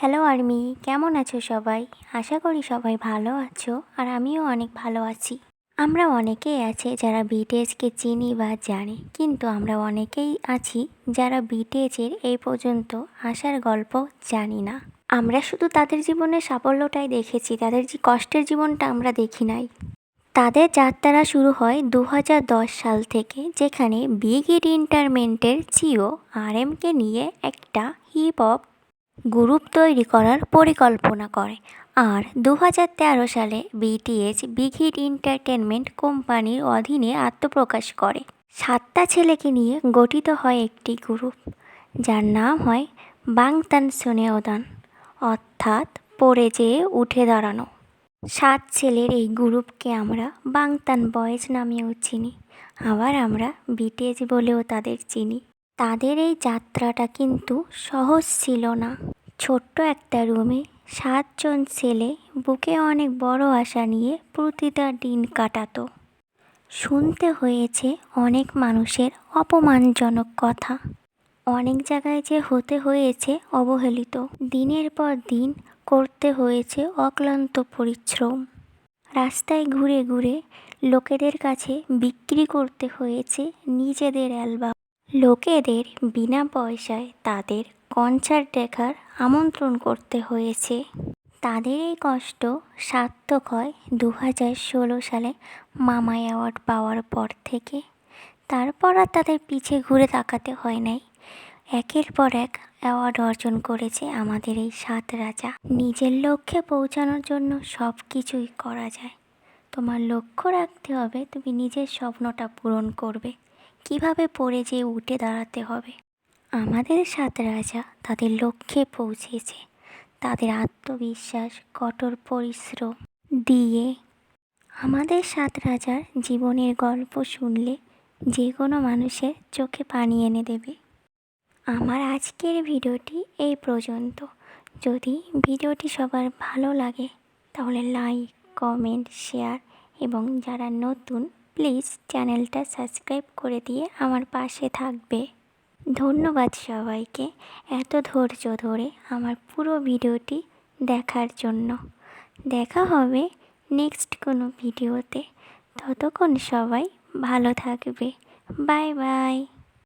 Hello army, কেমন আছো সবাই? আশা করি সবাই ভালো আছো আর আমিও অনেক ভালো আছি। আমরা অনেকেই আছে যারা বিটিএসকে চিনি বা জানি, কিন্তু আমরা অনেকেই আছি যারা বিটিএসের এই পর্যন্ত আসার গল্প জানি না। আমরা শুধু তাদের জীবনের সাফল্যটাই দেখেছি, তাদের যে কষ্টের জীবনটা আমরা দেখি নাই। তাদের যাত্রা শুরু হয় 2010 সাল থেকে, যেখানে বিগ হিট এন্টারটেইনমেন্টের সিইও আরএমকে নিয়ে একটা হিপ হপ গ্রুপ তৈরি করার পরিকল্পনা করে। আর 2013 সালে বিটিএস বিগ হিট এন্টারটেনমেন্ট কোম্পানির অধীনে আত্মপ্রকাশ করে। 7টা ছেলেকে নিয়ে গঠিত হয় একটি গ্রুপ, যার নাম হয় বাংতান সোনেওদান, অর্থাৎ পড়ে যেয়ে উঠে দাঁড়ানো। 7 ছেলের এই গ্রুপকে আমরা বাংতান বয়েজ নামেও চিনি, আবার আমরা বিটিএস বলেও তাদের চিনি। তাদের এই যাত্রাটা কিন্তু সহজ ছিল না। ছোট্ট একটা রুমে 7 জন ছেলে বুকে অনেক বড় আশা নিয়ে প্রতিটা দিন কাটাতো। শুনতে হয়েছে অনেক মানুষের অপমানজনক কথা, অনেক জায়গায় যে হতে হয়েছে অবহেলিত। দিনের পর দিন করতে হয়েছে অক্লান্ত পরিশ্রম। রাস্তায় ঘুরে ঘুরে লোকেদের কাছে বিক্রি করতে হয়েছে নিজেদের অ্যালবাম। লোকেদের বিনা পয়সায় তাদের কনসার্ট দেখার আমন্ত্রণ করতে হয়েছে। তাদের এই কষ্ট সার্থক হয় 2016 সালে মামা অ্যাওয়ার্ড পাওয়ার পর থেকে। তারপর আর তাদের পিছে ঘুরে তাকাতে হয় নাই। একের পর এক অ্যাওয়ার্ড অর্জন করেছে আমাদের এই 7 রাজা। নিজের লক্ষ্যে পৌঁছানোর জন্য সব কিছুই করা যায়। তোমার লক্ষ্য রাখতে হবে, তুমি নিজের স্বপ্নটা পূরণ করবে। কিভাবে পড়ে যেয়ে উঠে দাঁড়াতে হবে। আমাদের 7 রাজা তাদের লক্ষ্যে পৌঁছেছে তাদের আত্মবিশ্বাস, কঠোর পরিশ্রম দিয়ে। আমাদের 7 রাজার জীবনের গল্প শুনলে যে কোনো মানুষের চোখে পানি এনে দেবে। আমার আজকের ভিডিওটি এই পর্যন্ত। যদি ভিডিওটি সবার ভালো লাগে তাহলে লাইক, কমেন্ট, শেয়ার এবং যারা নতুন প্লিজ চ্যানেলটা সাবস্ক্রাইব করে দিয়ে আমার পাশে থাকবে। ধন্যবাদ সবাইকে এত ধৈর্য ধরে আমার পুরো ভিডিওটি দেখার জন্য। দেখা হবে নেক্সট কোনো ভিডিওতে। ততক্ষণ সবাই ভালো থাকবে। Bye bye.